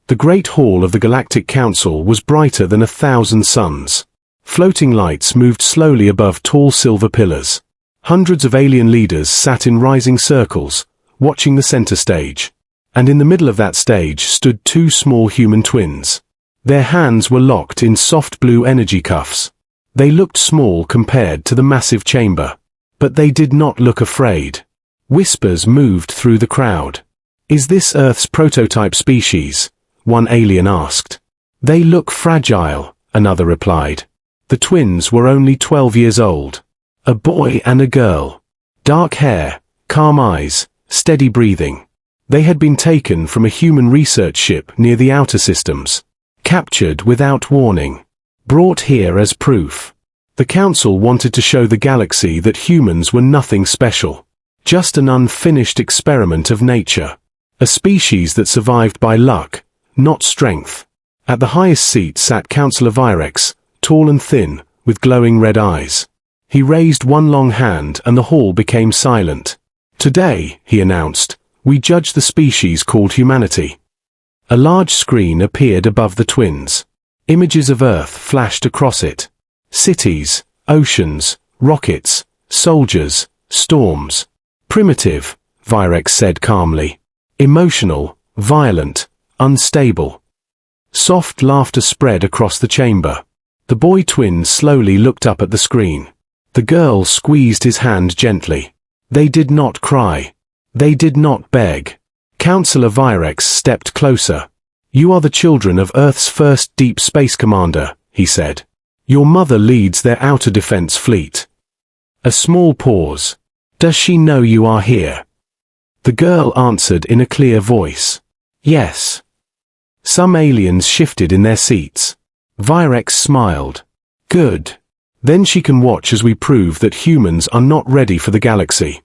The Great Hall of the Galactic Council was brighter than 1,000 suns. Floating lights moved slowly above tall silver pillars. Hundreds of alien leaders sat in rising circles, watching the center stage. And in the middle of that stage stood two small human twins. Their hands were locked in soft blue energy cuffs. They looked small compared to the massive chamber. But they did not look afraid. Whispers moved through the crowd. "Is this Earth's prototype species?" one alien asked. "They look fragile," another replied. The twins were only 12 years old. A boy and a girl. Dark hair, calm eyes, steady breathing. They had been taken from a human research ship near the outer systems. Captured without warning. Brought here as proof. The Council wanted to show the galaxy that humans were nothing special. Just an unfinished experiment of nature. A species that survived by luck, not strength. At the highest seat sat Councillor Virex, tall and thin, with glowing red eyes. He raised one long hand and the hall became silent. "Today," he announced, "we judge the species called humanity." A large screen appeared above the twins. Images of Earth flashed across it. Cities, oceans, rockets, soldiers, storms. "Primitive," Virex said calmly. "Emotional, violent, unstable." Soft laughter spread across the chamber. The boy twin slowly looked up at the screen. The girl squeezed his hand gently. They did not cry. They did not beg. Councillor Virex stepped closer. "You are the children of Earth's first deep space commander," he said. "Your mother leads their outer defense fleet." A small pause. "Does she know you are here?" The girl answered in a clear voice. "Yes." Some aliens shifted in their seats. Virex smiled. "Good. Then she can watch as we prove that humans are not ready for the galaxy."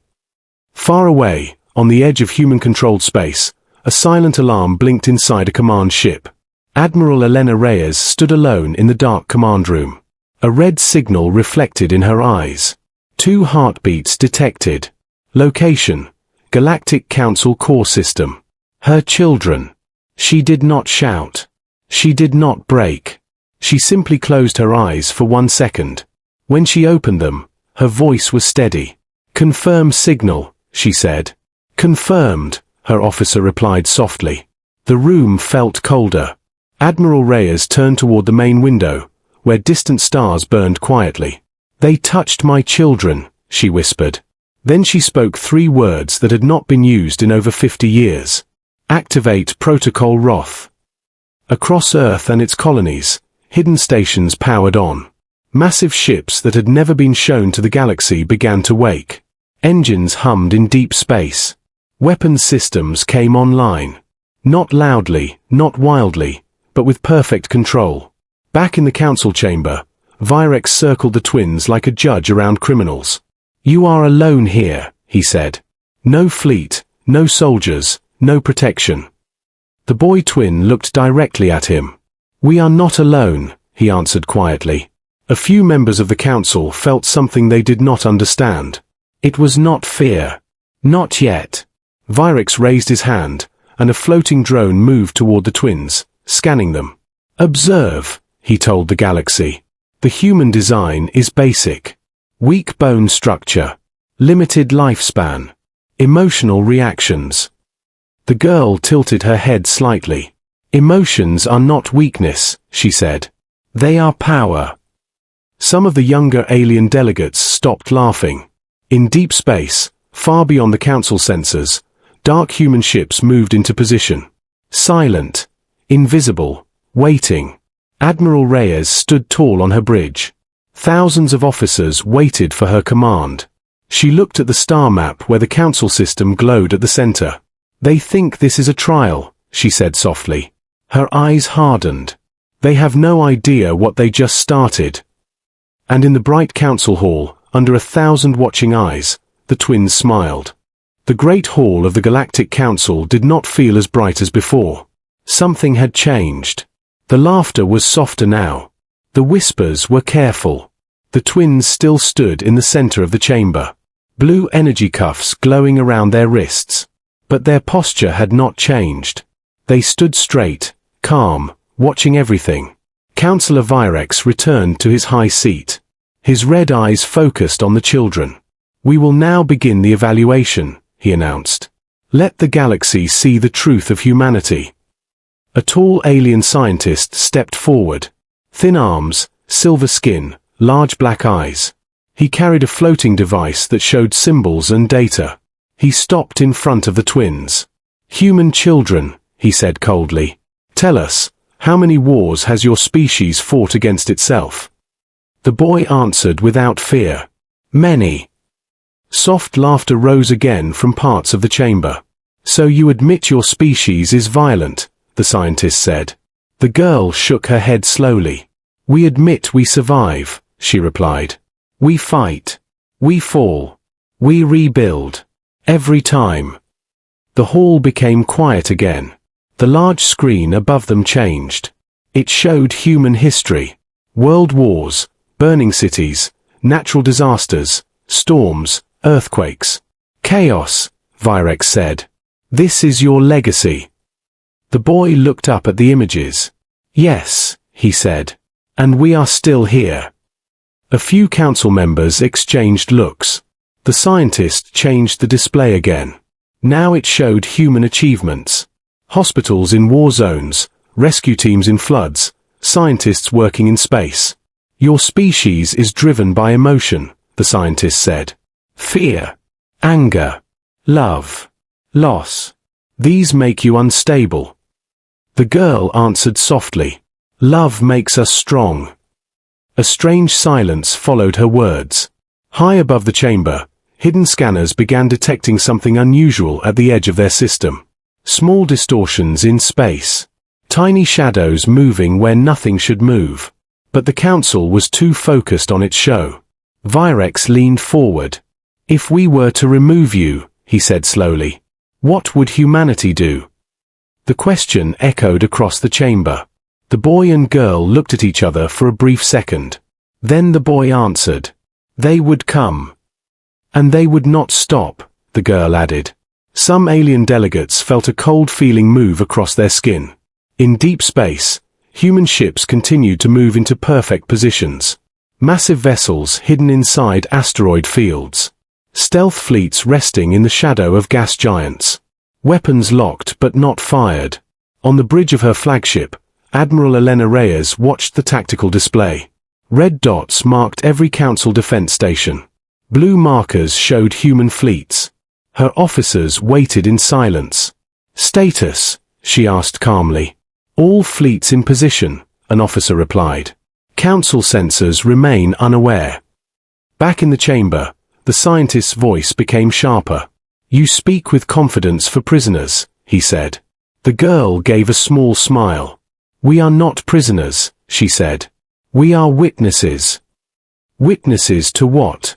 Far away, on the edge of human-controlled space, a silent alarm blinked inside a command ship. Admiral Elena Reyes stood alone in the dark command room. A red signal reflected in her eyes. 2 heartbeats detected. Location: Galactic Council core system. Her children. She did not shout. She did not break. She simply closed her eyes for 1 second. When she opened them, her voice was steady. "Confirm signal," she said. "Confirmed," her officer replied softly. The room felt colder. Admiral Reyes turned toward the main window, where distant stars burned quietly. "They touched my children," she whispered. Then she spoke 3 words that had not been used in over 50 years. "Activate Protocol Roth." Across Earth and its colonies, hidden stations powered on. Massive ships that had never been shown to the galaxy began to wake. Engines hummed in deep space. Weapons systems came online. Not loudly, not wildly, but with perfect control. Back in the council chamber, Virex circled the twins like a judge around criminals. "You are alone here," he said. "No fleet, no soldiers, no protection." The boy twin looked directly at him. "We are not alone," he answered quietly. A few members of the council felt something they did not understand. It was not fear. Not yet. Virex raised his hand, and a floating drone moved toward the twins, scanning them. "Observe," he told the galaxy. "The human design is basic. Weak bone structure. Limited lifespan. Emotional reactions." The girl tilted her head slightly. "Emotions are not weakness," she said. "They are power." Some of the younger alien delegates stopped laughing. In deep space, far beyond the council sensors, dark human ships moved into position. Silent, invisible, waiting. Admiral Reyes stood tall on her bridge. Thousands of officers waited for her command. She looked at the star map where the council system glowed at the center. "They think this is a trial," she said softly. Her eyes hardened. "They have no idea what they just started." And in the bright council hall, under 1,000 watching eyes, the twins smiled. The great hall of the Galactic Council did not feel as bright as before. Something had changed. The laughter was softer now. The whispers were careful. The twins still stood in the center of the chamber. Blue energy cuffs glowing around their wrists. But their posture had not changed. They stood straight, calm, watching everything. Councillor Virex returned to his high seat. His red eyes focused on the children. "We will now begin the evaluation," he announced. "Let the galaxy see the truth of humanity." A tall alien scientist stepped forward. Thin arms, silver skin, large black eyes. He carried a floating device that showed symbols and data. He stopped in front of the twins. "Human children," he said coldly. "Tell us, how many wars has your species fought against itself?" The boy answered without fear. "Many." Soft laughter rose again from parts of the chamber. "So you admit your species is violent," the scientist said. The girl shook her head slowly. "We admit we survive," she replied. "We fight. We fall. We rebuild. Every time." The hall became quiet again. The large screen above them changed. It showed human history. World wars, burning cities, natural disasters, storms, earthquakes. "Chaos," Virex said. "This is your legacy." The boy looked up at the images. "Yes," he said. "And we are still here." A few council members exchanged looks. The scientist changed the display again. Now it showed human achievements. Hospitals in war zones, rescue teams in floods, scientists working in space. "Your species is driven by emotion," the scientist said. "Fear, anger, love, loss. These make you unstable." The girl answered softly. "Love makes us strong." A strange silence followed her words. High above the chamber, hidden scanners began detecting something unusual at the edge of their system. Small distortions in space. Tiny shadows moving where nothing should move. But the council was too focused on its show. Virex leaned forward. "If we were to remove you," he said slowly, "what would humanity do?" The question echoed across the chamber. The boy and girl looked at each other for a brief second. Then the boy answered. "They would come. And they would not stop," the girl added. Some alien delegates felt a cold feeling move across their skin. In deep space, human ships continued to move into perfect positions. Massive vessels hidden inside asteroid fields. Stealth fleets resting in the shadow of gas giants. Weapons locked but not fired. On the bridge of her flagship, Admiral Elena Reyes watched the tactical display. Red dots marked every council defense station. Blue markers showed human fleets. Her officers waited in silence. "Status?" she asked calmly. "All fleets in position," an officer replied. "Council sensors remain unaware." Back in the chamber, the scientist's voice became sharper. "You speak with confidence for prisoners," he said. The girl gave a small smile. "We are not prisoners," she said. "We are witnesses." "Witnesses to what?"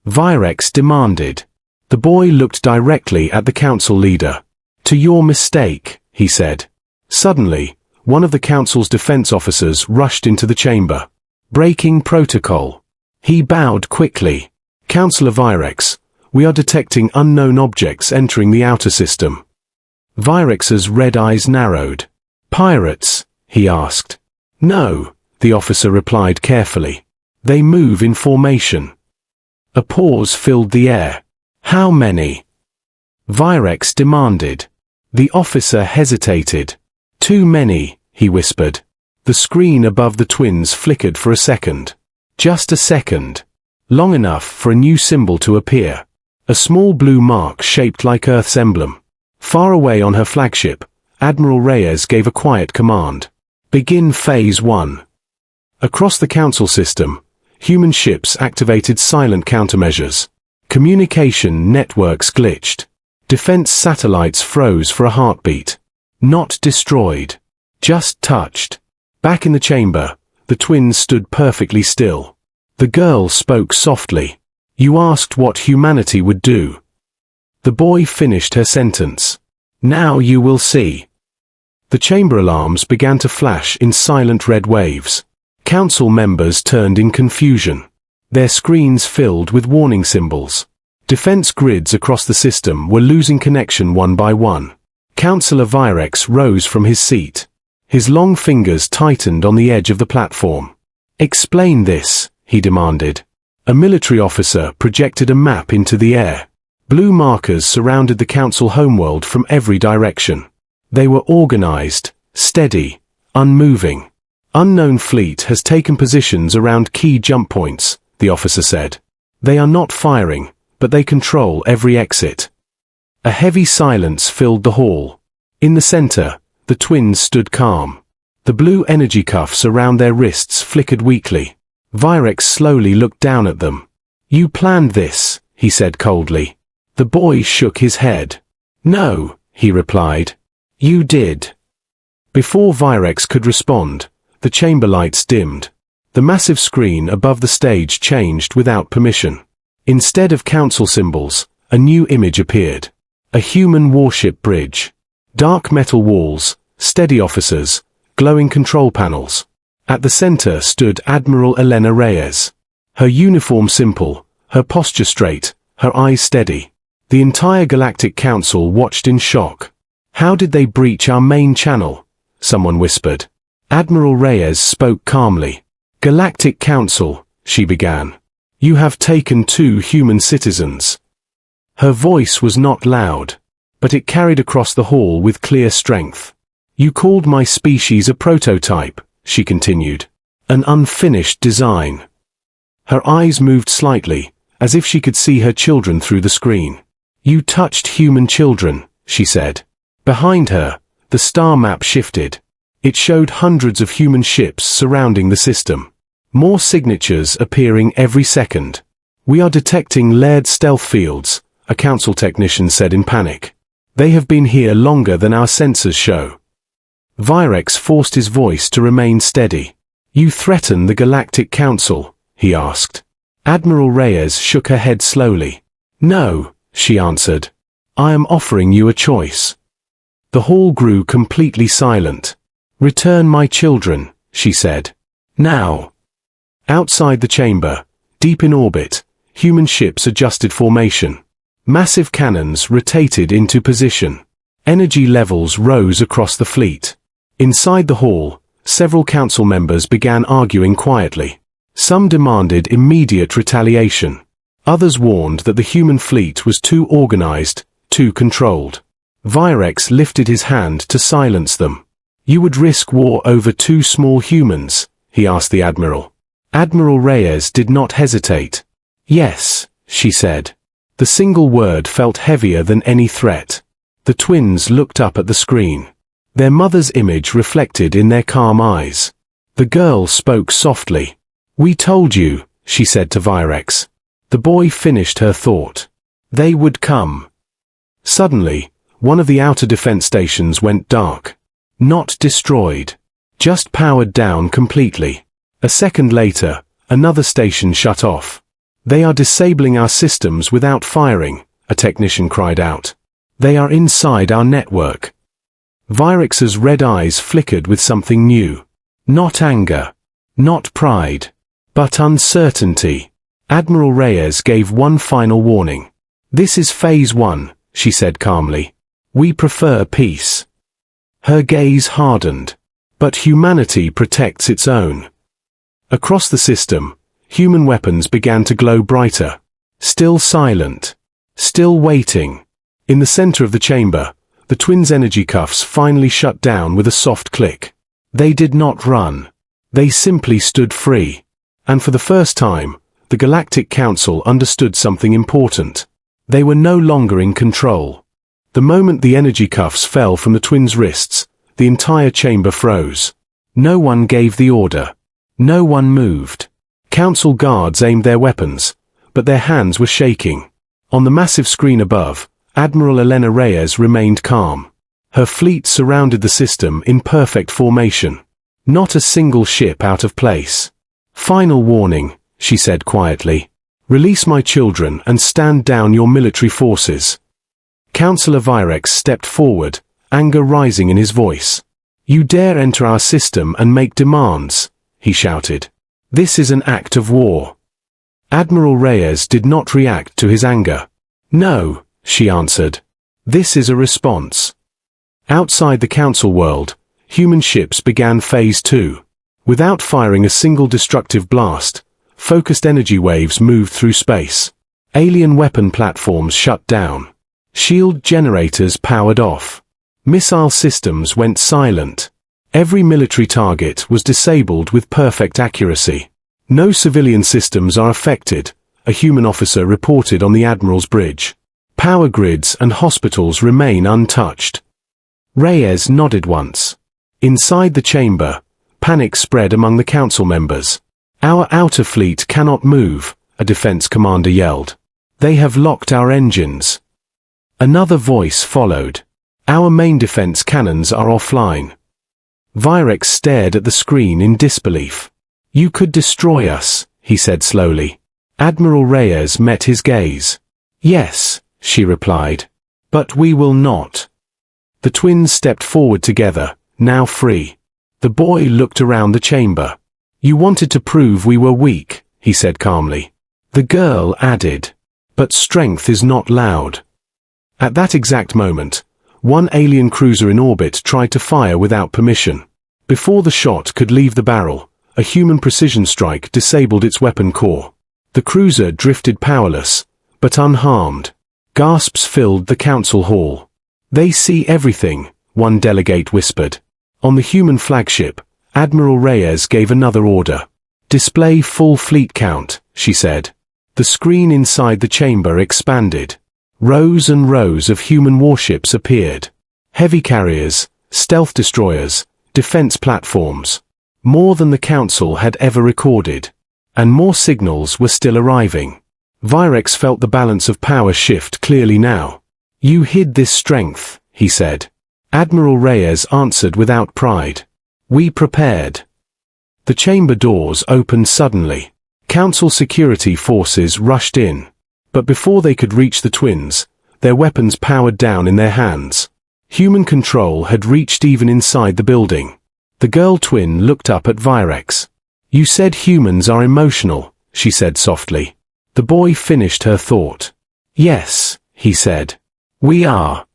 Virex demanded. The boy looked directly at the council leader. "To your mistake," he said. Suddenly, one of the council's defense officers rushed into the chamber. "Breaking protocol." He bowed quickly. "Councillor Virex, we are detecting unknown objects entering the outer system." Virex's red eyes narrowed. "Pirates?" he asked. "No," the officer replied carefully. "They move in formation." A pause filled the air. "How many?" Virex demanded. The officer hesitated. "Too many," he whispered. The screen above the twins flickered for a second. Just a second. Long enough for a new symbol to appear. A small blue mark shaped like Earth's emblem. Far away on her flagship, Admiral Reyes gave a quiet command. "Begin Phase 1. Across the council system, human ships activated silent countermeasures. Communication networks glitched. Defense satellites froze for a heartbeat. Not destroyed. Just touched. Back in the chamber, the twins stood perfectly still. The girl spoke softly. "You asked what humanity would do." The boy finished her sentence. "Now you will see." The chamber alarms began to flash in silent red waves. Council members turned in confusion. Their screens filled with warning symbols. Defense grids across the system were losing connection one by one. Councillor Virex rose from his seat. His long fingers tightened on the edge of the platform. "Explain this," he demanded. A military officer projected a map into the air. Blue markers surrounded the Council homeworld from every direction. They were organized, steady, unmoving. "Unknown fleet has taken positions around key jump points," the officer said. "They are not firing, but they control every exit." A heavy silence filled the hall. In the center, the twins stood calm. The blue energy cuffs around their wrists flickered weakly. Virex slowly looked down at them. "You planned this," he said coldly. The boy shook his head. "No," he replied. "You did." Before Virex could respond, the chamber lights dimmed. The massive screen above the stage changed without permission. Instead of council symbols, a new image appeared. A human warship bridge. Dark metal walls, steady officers, glowing control panels. At the center stood Admiral Elena Reyes. Her uniform simple, her posture straight, her eyes steady. The entire Galactic Council watched in shock. "How did they breach our main channel?" someone whispered. Admiral Reyes spoke calmly. "Galactic Council," she began. "You have taken 2 human citizens." Her voice was not loud, but it carried across the hall with clear strength. "You called my species a prototype," she continued. "An unfinished design." Her eyes moved slightly, as if she could see her children through the screen. "You touched human children," she said. Behind her, the star map shifted. It showed hundreds of human ships surrounding the system. More signatures appearing every second. "We are detecting layered stealth fields," a council technician said in panic. "They have been here longer than our sensors show." Virex forced his voice to remain steady. "You threaten the Galactic Council?" he asked. Admiral Reyes shook her head slowly. "No," she answered. "I am offering you a choice." The hall grew completely silent. "Return my children," she said. "Now." Outside the chamber, deep in orbit, human ships adjusted formation. Massive cannons rotated into position. Energy levels rose across the fleet. Inside the hall, several council members began arguing quietly. Some demanded immediate retaliation. Others warned that the human fleet was too organized, too controlled. Virex lifted his hand to silence them. "You would risk war over 2 small humans?" he asked the Admiral. Admiral Reyes did not hesitate. "Yes," she said. The single word felt heavier than any threat. The twins looked up at the screen. Their mother's image reflected in their calm eyes. The girl spoke softly. "We told you," she said to Virex. The boy finished her thought. "They would come." Suddenly, one of the outer defense stations went dark. Not destroyed. Just powered down completely. A second later, another station shut off. "They are disabling our systems without firing," a technician cried out. "They are inside our network." Virex's red eyes flickered with something new. Not anger. Not pride. But uncertainty. Admiral Reyes gave one final warning. "This is Phase 1, she said calmly. "We prefer peace." Her gaze hardened. But humanity protects its own. Across the system, human weapons began to glow brighter. Still silent. Still waiting. In the center of the chamber, the twins' energy cuffs finally shut down with a soft click. They did not run. They simply stood free. And for the first time, the Galactic Council understood something important. They were no longer in control. The moment the energy cuffs fell from the twins' wrists, the entire chamber froze. No one gave the order. No one moved. Council guards aimed their weapons, but their hands were shaking. On the massive screen above, Admiral Elena Reyes remained calm. Her fleet surrounded the system in perfect formation. Not a single ship out of place. "Final warning," she said quietly. "Release my children and stand down your military forces." Councillor Virex stepped forward, anger rising in his voice. "You dare enter our system and make demands," he shouted. "This is an act of war." Admiral Reyes did not react to his anger. "No," she answered. "This is a response." Outside the council world, human ships began Phase 2. Without firing a single destructive blast, focused energy waves moved through space. Alien weapon platforms shut down. Shield generators powered off. Missile systems went silent. Every military target was disabled with perfect accuracy. No civilian systems are affected, a human officer reported on the Admiral's bridge. Power grids and hospitals remain untouched. Reyes nodded once. Inside the chamber, panic spread among the council members. Our outer fleet cannot move, a defense commander yelled. They have locked our engines. Another voice followed. Our main defense cannons are offline. Virex stared at the screen in disbelief. You could destroy us, he said slowly. Admiral Reyes met his gaze. Yes, she replied. But we will not. The twins stepped forward together, now free. The boy looked around the chamber. You wanted to prove we were weak, he said calmly. The girl added. But strength is not loud. At that exact moment, one alien cruiser in orbit tried to fire without permission. Before the shot could leave the barrel, a human precision strike disabled its weapon core. The cruiser drifted powerless, but unharmed. Gasps filled the council hall. They see everything, one delegate whispered. On the human flagship, Admiral Reyes gave another order. Display full fleet count, she said. The screen inside the chamber expanded. Rows and rows of human warships appeared. Heavy carriers, stealth destroyers, defense platforms. More than the council had ever recorded. And more signals were still arriving. Virex felt the balance of power shift clearly now. You hid this strength, he said. Admiral Reyes answered without pride. We prepared. The chamber doors opened suddenly. Council security forces rushed in. But before they could reach the twins, their weapons powered down in their hands. Human control had reached even inside the building. The girl twin looked up at Virex. You said humans are emotional, she said softly. The boy finished her thought. Yes, he said. We are.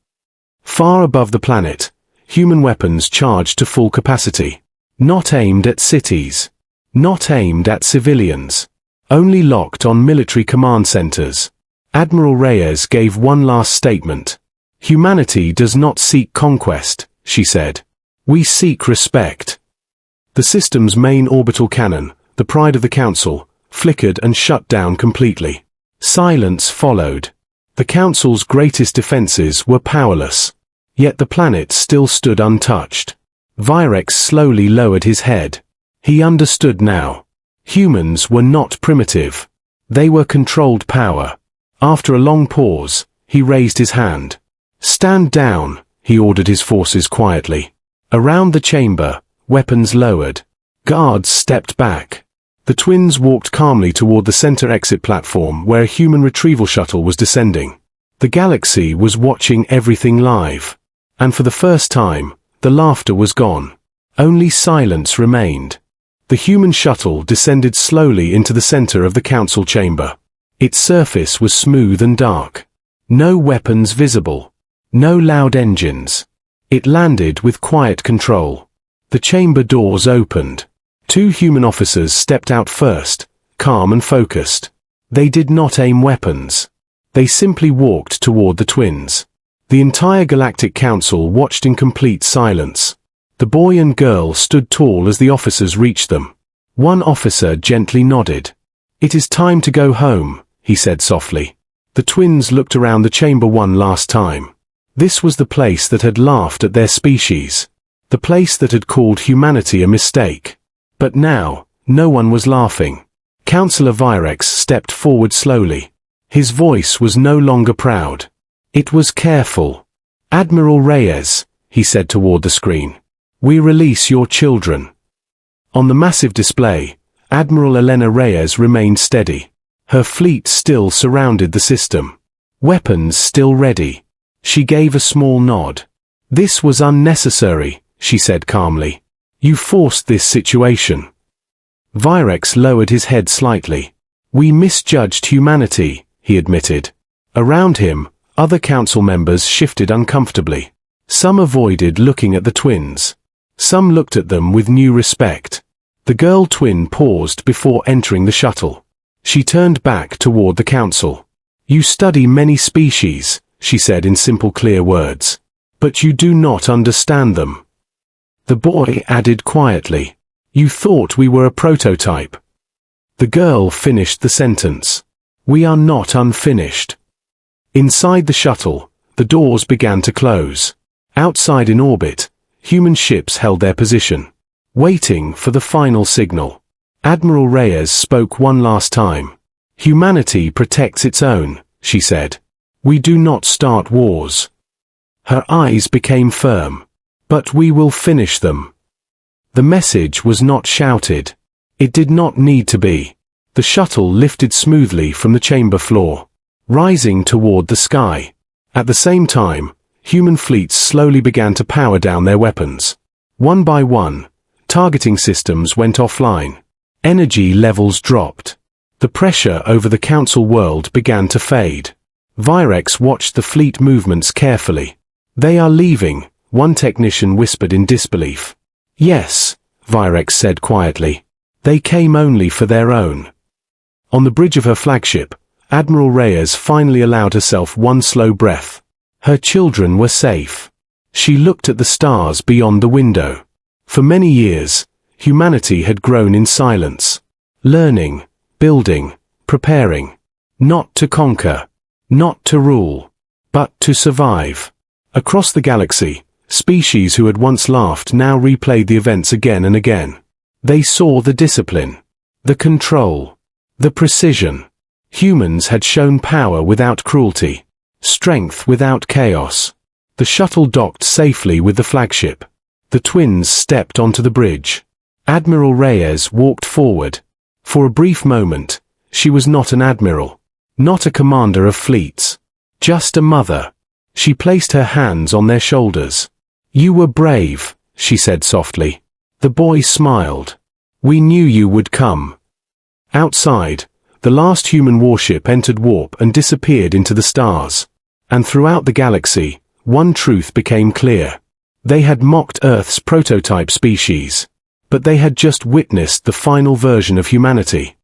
Far above the planet, human weapons charged to full capacity. Not aimed at cities. Not aimed at civilians. Only locked on military command centers. Admiral Reyes gave one last statement. Humanity does not seek conquest, she said. We seek respect. The system's main orbital cannon, the pride of the council, flickered and shut down completely. Silence followed. The council's greatest defenses were powerless. Yet the planet still stood untouched. Virex slowly lowered his head. He understood now. Humans were not primitive. They were controlled power. After a long pause, he raised his hand. Stand down, he ordered his forces quietly. Around the chamber, weapons lowered. Guards stepped back. The twins walked calmly toward the center exit platform where a human retrieval shuttle was descending. The galaxy was watching everything live. And for the first time, the laughter was gone. Only silence remained. The human shuttle descended slowly into the center of the council chamber. Its surface was smooth and dark. No weapons visible. No loud engines. It landed with quiet control. The chamber doors opened. Two human officers stepped out first, calm and focused. They did not aim weapons. They simply walked toward the twins. The entire Galactic Council watched in complete silence. The boy and girl stood tall as the officers reached them. One officer gently nodded. It is time to go home, he said softly. The twins looked around the chamber one last time. This was the place that had laughed at their species. The place that had called humanity a mistake. But now, no one was laughing. Councillor Virex stepped forward slowly. His voice was no longer proud. It was careful. Admiral Reyes, he said toward the screen. We release your children. On the massive display, Admiral Elena Reyes remained steady. Her fleet still surrounded the system. Weapons still ready. She gave a small nod. This was unnecessary, she said calmly. You forced this situation. Virex lowered his head slightly. We misjudged humanity, he admitted. Around him, other council members shifted uncomfortably. Some avoided looking at the twins. Some looked at them with new respect. The girl twin paused before entering the shuttle. She turned back toward the council. "You study many species," she said in simple, clear words. "But you do not understand them." The boy added quietly, "You thought we were a prototype." The girl finished the sentence. "We are not unfinished." Inside the shuttle, the doors began to close. Outside in orbit, human ships held their position, waiting for the final signal. Admiral Reyes spoke one last time. "Humanity protects its own," she said. "We do not start wars." Her eyes became firm. "But we will finish them." The message was not shouted. It did not need to be. The shuttle lifted smoothly from the chamber floor, rising toward the sky. At the same time, human fleets slowly began to power down their weapons. One by one, targeting systems went offline. Energy levels dropped. The pressure over the Council world began to fade. Virex watched the fleet movements carefully. "They are leaving," one technician whispered in disbelief. "Yes," Virex said quietly. "They came only for their own." On the bridge of her flagship, Admiral Reyes finally allowed herself one slow breath. Her children were safe. She looked at the stars beyond the window. For many years, humanity had grown in silence, learning, building, preparing, not to conquer, not to rule, but to survive. Across the galaxy, species who had once laughed now replayed the events again and again. They saw the discipline, the control, the precision. Humans had shown power without cruelty, strength without chaos. The shuttle docked safely with the flagship. The twins stepped onto the bridge. Admiral Reyes walked forward. For a brief moment, she was not an admiral, not a commander of fleets, just a mother. She placed her hands on their shoulders. "You were brave," she said softly. The boy smiled. "We knew you would come." Outside, the last human warship entered warp and disappeared into the stars. And throughout the galaxy, one truth became clear. They had mocked Earth's prototype species, but they had just witnessed the final version of humanity.